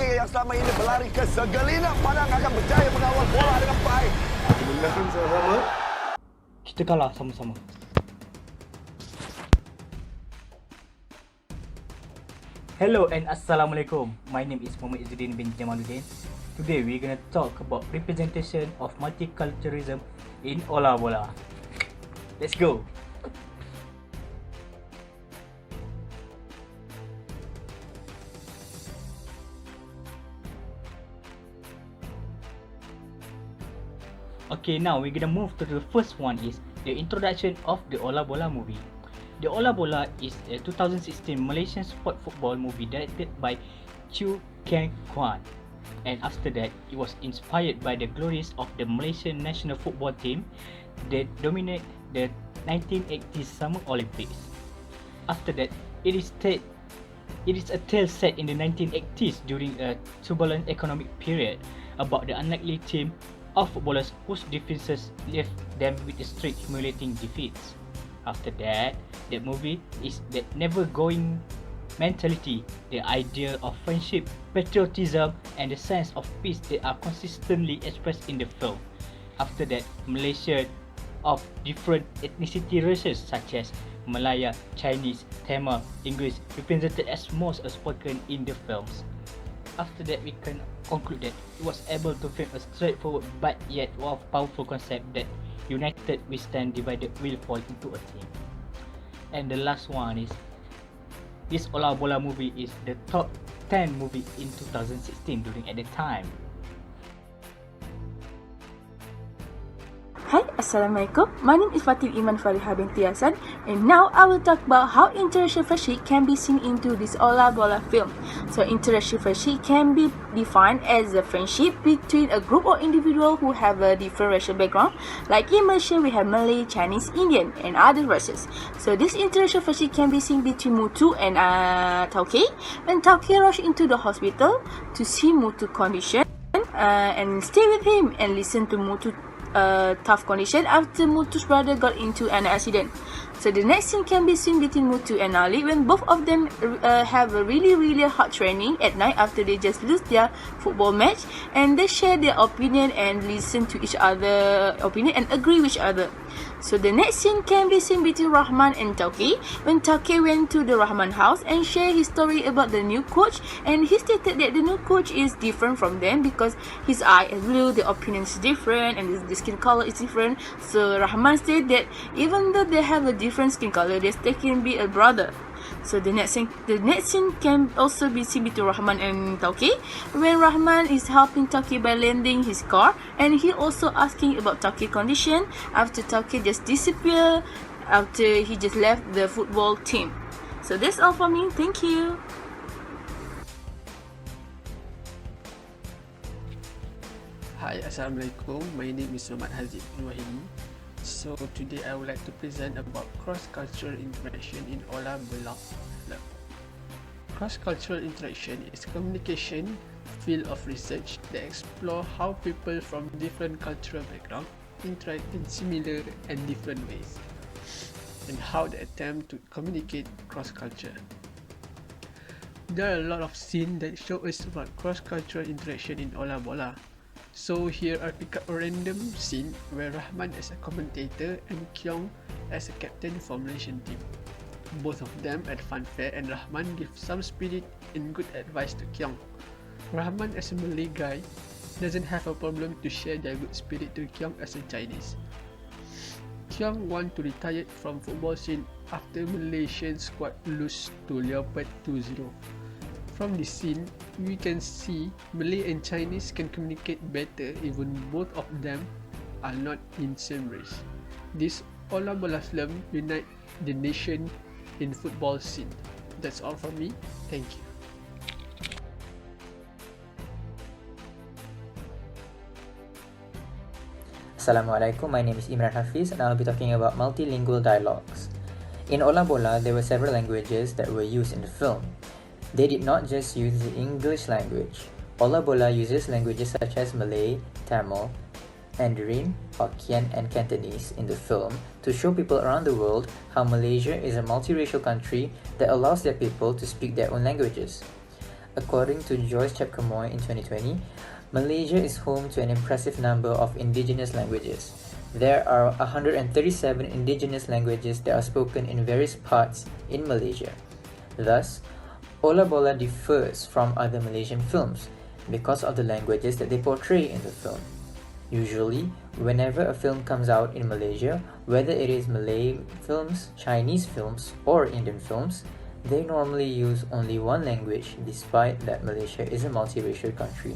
lelaki yang selama ini berlari ke segelinang padang akan berjaya mengawal bola dengan baik. Kemudian sama-sama. Kita kalah sama-sama. Hello and Assalamualaikum. My name is Muhammad Izzuddin bin Jamaluddin. Today we're gonna talk about representation of multiculturalism in Ola Bola. Let's go. Okay, now we're gonna move to the first one is the introduction of the Ola Bola movie. The Ola Bola is a 2016 Malaysian sport football movie directed by Chew Keng Kwan. And after that, it was inspired by the glories of the Malaysian national football team that dominate the 1980s Summer Olympics. After that, it is a tale set in the 1980s during a turbulent economic period about the unlikely team of footballers whose defenses left them with a streak humiliating defeats. After that, the movie is that never-going mentality, the idea of friendship, patriotism and the sense of peace that are consistently expressed in the film. After that, Malaysia of different ethnicity races such as Malaya, Chinese, Tamil, English represented as most are spoken in the films. After that, we can conclude that it was able to film a straightforward but yet powerful concept that united we stand, divided will fall into a team. And the last one is this Ola Bola movie is the top 10 movie in 2016 during at the time. Hi, Assalamualaikum. My name is Fatim Iman Fariha binti Hasan, and now I will talk about how interracial friendship can be seen into this Ola Bola film. So, interracial friendship can be defined as a friendship between a group or individual who have a different racial background. Like in Malaysia, we have Malay, Chinese, Indian, and other races. So, this interracial friendship can be seen between Mutu and Tauke. When Tauke rushed into the hospital to see Mutu condition and stay with him and listen to Mutu tough condition after Mutu's brother got into an accident. So the next scene can be seen between Mutu and Ali when both of them have a really hard training at night after they just lose their football match, and they share their opinion and listen to each other opinion and agree with each other. So the next scene can be seen between Rahman and Tauke when Tauke went to the Rahman house and shared his story about the new coach, and he stated that the new coach is different from them because his eye is blue, the opinion is different, and the skin color is different. So Rahman said that even though they have a different skin color, they still can be a brother. So the next scene can also be seen between Rahman and Tauke when Rahman is helping Tauke by lending his car, and he also asking about Tauke condition after Tauke just disappeared after he just left the football team. So that's all for me. Thank you. Hi, Assalamualaikum. My name is Muhammad Hazib bin Wahidi. So today I would like to present about cross-cultural interaction in Ola Bola. Cross-cultural interaction is communication field of research that explore how people from different cultural backgrounds interact in similar and different ways, and how they attempt to communicate cross-culture. There are a lot of scenes that show us about cross-cultural interaction in Ola Bola. So here I pick up a random scene where Rahman as a commentator and Kyong as a captain for Malaysian team. Both of them at funfair, and Rahman gives some spirit and good advice to Kyong. Rahman as a Malay guy doesn't have a problem to share their good spirit to Kyong as a Chinese. Kyong want to retire from football scene after Malaysian squad lose to Leopard 2-0. From this scene, we can see Malay and Chinese can communicate better even both of them are not in same race. This Ola Bola film unite the nation in football scene. That's all from me. Thank you. Assalamualaikum, my name is Imran Hafiz and I'll be talking about multilingual dialogues. In Ola Bola, there were several languages that were used in the film. They did not just use the English language. Ola Bola uses languages such as Malay, Tamil, Mandarin, Hokkien and Cantonese in the film to show people around the world how Malaysia is a multiracial country that allows their people to speak their own languages. According to Joyce Chepkamoy in 2020, Malaysia is home to an impressive number of indigenous languages. There are 137 indigenous languages that are spoken in various parts in Malaysia. Thus, Ola Bola differs from other Malaysian films because of the languages that they portray in the film. Usually, whenever a film comes out in Malaysia, whether it is Malay films, Chinese films, or Indian films, they normally use only one language despite that Malaysia is a multiracial country.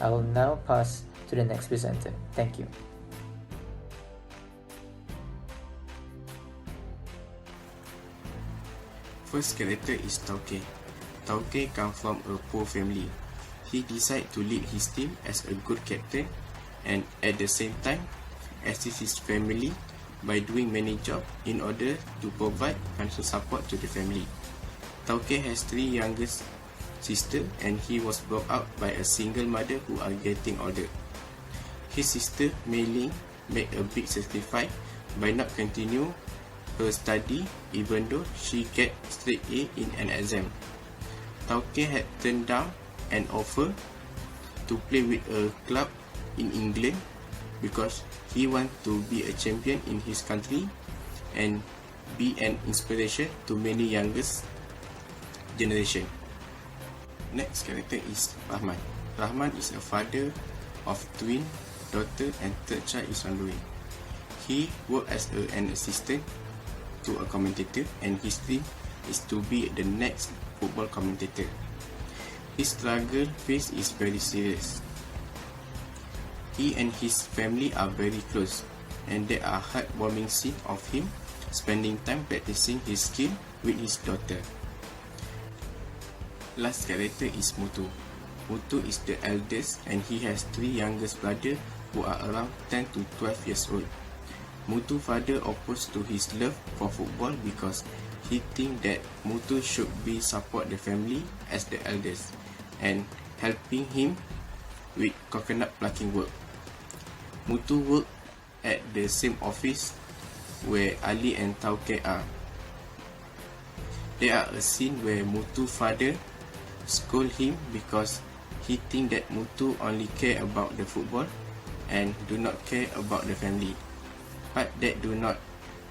I will now pass to the next presenter. Thank you. First character is Tauke. Tauke comes from a poor family. He decides to lead his team as a good captain and at the same time assist his family by doing many jobs in order to provide financial support to the family. Tauke has 3 youngest sisters and he was brought up by a single mother who are getting older. His sister Mei Ling made a big sacrifice by not continue her study even though she get straight A in an exam. Tauke had turned down an offer to play with a club in England because he want to be a champion in his country and be an inspiration to many youngest generation. Next character is Rahman. Rahman is a father of twin daughter and third child is on the way. He worked as an assistant to a commentator and his dream is to be the next football commentator. His struggle phase is very serious. He and his family are very close and there are heartwarming scenes of him spending time practicing his skill with his daughter. Last character is Mutu. Mutu is the eldest and he has 3 youngest brothers who are around 10 to 12 years old. Mutu father opposed to his love for football because he think that Mutu should be support the family as the eldest and helping him with coconut plucking work. Mutu work at the same office where Ali and Tauke are. There are a scene where Mutu father scold him because he think that Mutu only care about the football and do not care about the family. But that do not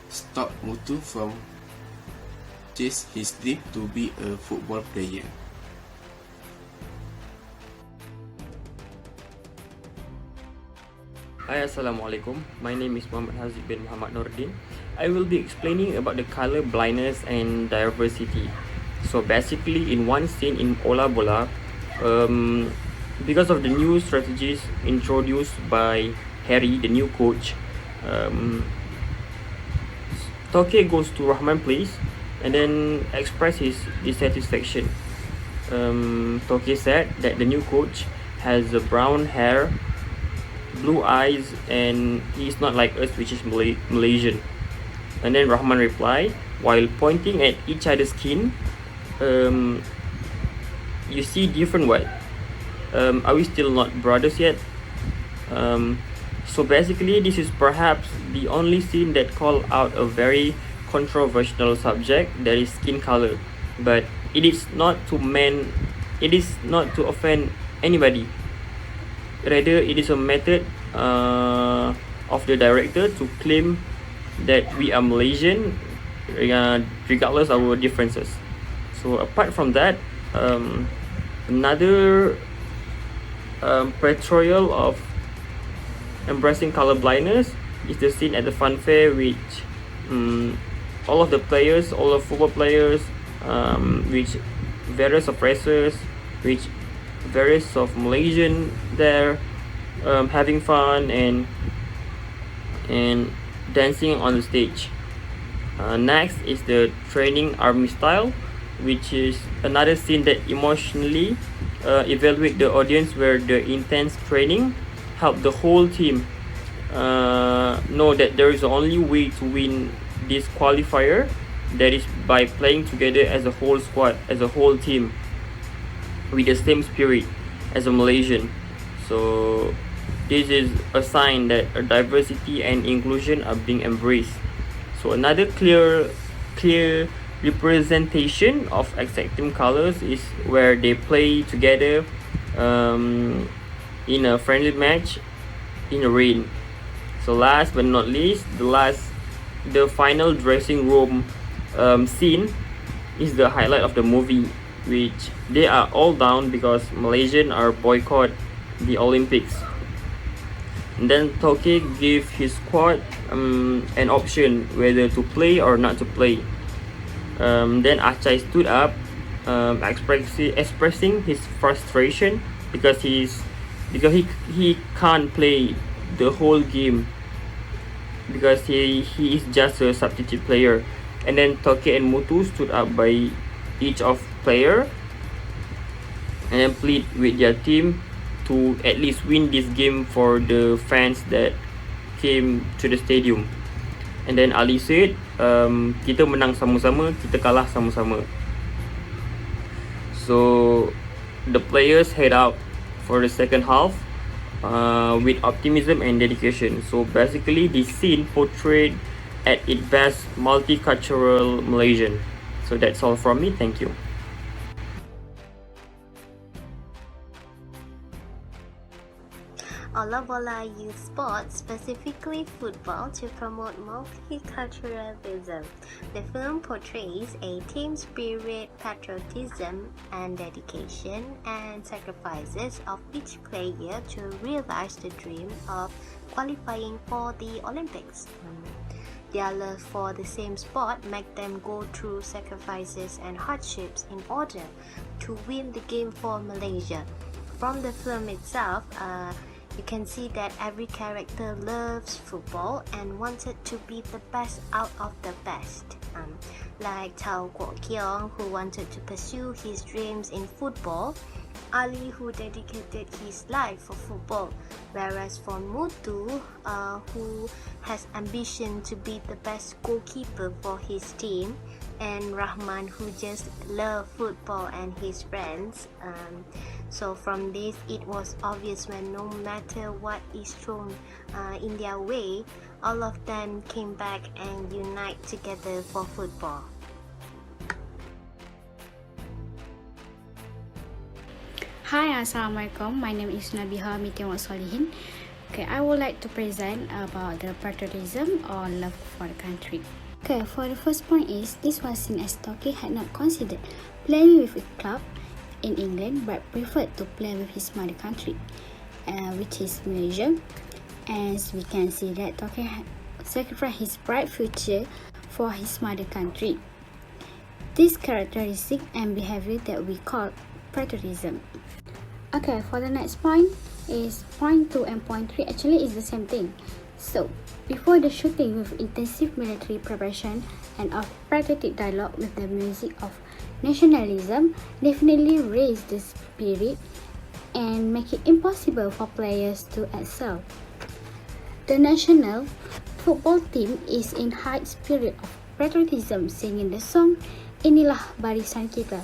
stop Mutu from chase his dream to be a football player. Hi, Assalamualaikum. My name is Muhammad Haziq bin Muhammad Nordin. I will be explaining about the color blindness and diversity. So basically, in one scene in Ola Bola, because of the new strategies introduced by Harry, the new coach, Tauke goes to Rahman place and then express his dissatisfaction. Tauke said that the new coach has a brown hair, blue eyes, and he is not like us, which is Malaysian. And then Rahman replied, while pointing at each other's skin, you see different what? Are we still not brothers yet? So basically, this is perhaps the only scene that call out a very controversial subject, that is skin color. But it is not to offend anybody. Rather, it is a method of the director to claim that we are Malaysian, regardless of our differences. So apart from that, another portrayal of embracing color blindness is the scene at the fun fair, which all of the players, all of football players, which various of races, which various of Malaysian there, having fun and dancing on the stage. Next is the training army style, which is another scene that emotionally evaluate the audience, where the intense training help the whole team know that there is only way to win this qualifier, that is by playing together as a whole squad, as a whole team, with the same spirit as a Malaysian. So this is a sign that diversity and inclusion are being embraced. So another clear representation of exact team colors is where they play together in a friendly match in the rain. So last but not least, the final dressing room scene is the highlight of the movie, which they are all down because Malaysian are boycott the Olympics. And then Toke gave his squad an option whether to play or not to play. Then Achai stood up, expressing his frustration because he can't play the whole game because he is just a substitute player. And then Toke and Mutu stood up by each of player and then plead with their team to at least win this game for the fans that came to the stadium. And then Ali said, kita menang sama-sama, kita kalah sama-sama. So the players head out for the second half with optimism and dedication. So basically this scene portrayed at its best multicultural Malaysian. So that's all from me. Thank you. Ola Bola used sports, specifically football, to promote multiculturalism. The film portrays a team spirit, patriotism, and dedication and sacrifices of each player to realize the dream of qualifying for the Olympics. Their love for the same sport make them go through sacrifices and hardships in order to win the game for Malaysia. From the film itself, you can see that every character loves football and wanted to be the best out of the best. Like Tau Kwok Kiong, who wanted to pursue his dreams in football, Ali, who dedicated his life for football, whereas for Mutu, who has ambition to be the best goalkeeper for his team, and Rahman, who just loved football and his friends. So from this, it was obvious when no matter what is thrown in their way, all of them came back and unite together for football. Hi, Assalamualaikum. My name is Nabiha Mitiawat Solihin. Okay, I would like to present about the patriotism or love for the country. Okay, for the first point is, this was seen as Toke had not considered playing with a club in England but preferred to play with his mother country, which is Malaysia. As we can see that Toke had sacrificed his bright future for his mother country. This characteristic and behavior that we call patriotism. Okay, for the next point is point 2 and point 3 actually is the same thing. So, before the shooting with intensive military preparation and of patriotic dialogue with the music of nationalism definitely raise the spirit and make it impossible for players to excel. The national football team is in high spirit of patriotism singing the song Inilah Barisan Kita.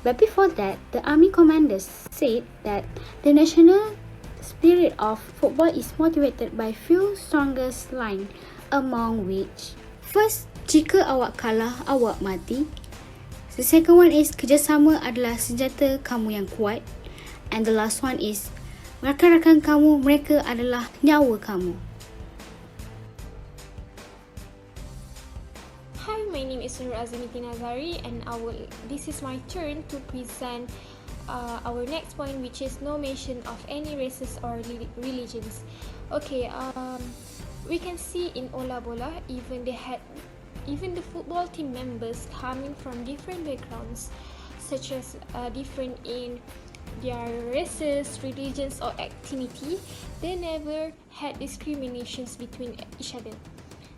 But before that, the army commanders said that the national spirit of football is motivated by few strongest line, among which, first, jika awak kalah, awak mati. The second one is, kerjasama adalah senjata kamu yang kuat. And the last one is, rakan-rakan kamu, mereka adalah nyawa kamu. Hi, my name is Nur Azimiti Nazari and this is my turn to present our next point, which is no mention of any races or religions. Okay, we can see in Ola Bola, even the football team members coming from different backgrounds, such as different in their races, religions or activity, they never had discriminations between each other.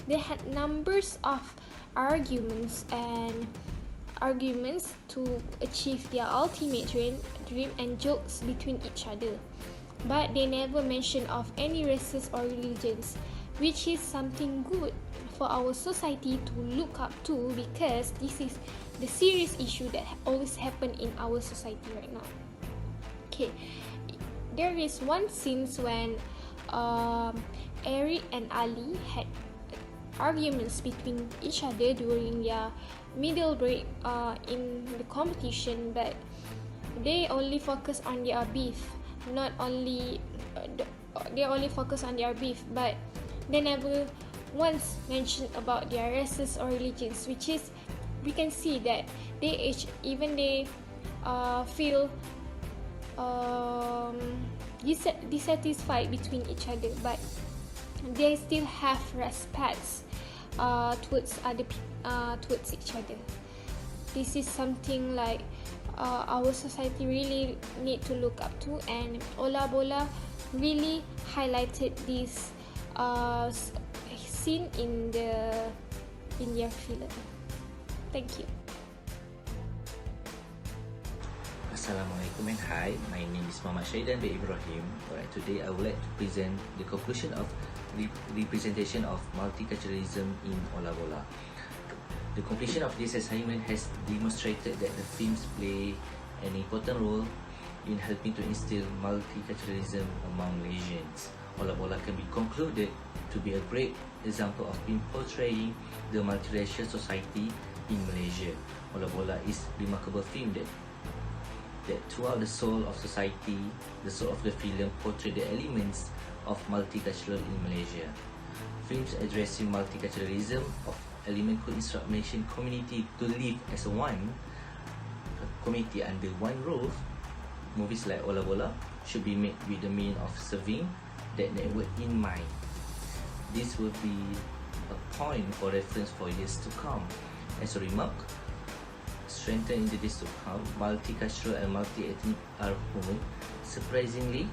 They had numbers of arguments to achieve their ultimate dream and jokes between each other, but they never mention of any races or religions, which is something good for our society to look up to, because this is the serious issue that always happen in our society right now. Okay, there is one scene when Eric and Ali had arguments between each other during their middle break in the competition, but they only focus on their beef, not only they only focus on their beef, but they never once mentioned about their races or religions, which is we can see that they feel dissatisfied between each other, but they still have respects towards each other. This is something like our society really need to look up to, and Ola Bola really highlighted this scene in their film. Thank you. Assalamualaikum and hi, my name is Muhammad Shaidan bin Ibrahim. Alright, today I would like to present the conclusion of representation of multiculturalism in Ola Bola. The completion of this assignment has demonstrated that the films play an important role in helping to instill multiculturalism among Malaysians. Ola Bola can be concluded to be a great example of portraying the multiracial society in Malaysia. Ola Bola is a remarkable film that throughout the soul of society, the soul of the film portray the elements of multicultural in Malaysia. Films addressing multiculturalism of element could instruct Malaysian community to live as one community under one roof. Movies like Ola Bola should be made with the mean of serving that network in mind. This will be a point for reference for years to come. As a remark, strengthened in the days to come, multicultural and multi-ethnic are home. Surprisingly,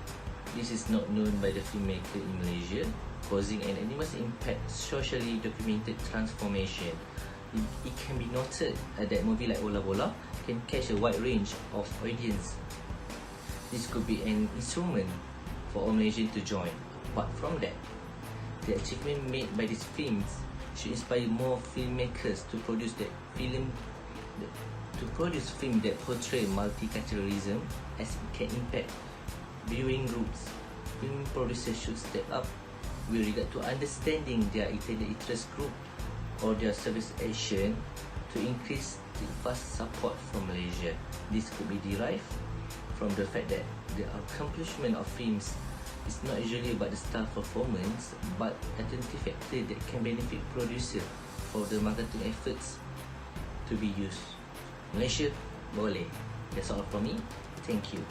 this is not known by the filmmaker in Malaysia, causing an enormous impact socially documented transformation. It can be noted that movie like Ola Bola can catch a wide range of audience. This could be an instrument for all Malaysians to join. Apart from that, the achievement made by these films should inspire more filmmakers to produce films that portray multiculturalism, as it can impact viewing groups. Film producers should step up with regard to understanding their intended interest group or their service action to increase the vast support from Malaysia. This could be derived from the fact that the accomplishment of films is not usually about the star performance, but attentive factor that can benefit producer for the marketing efforts to be used. Malaysia, boleh. That's all from me. Thank you.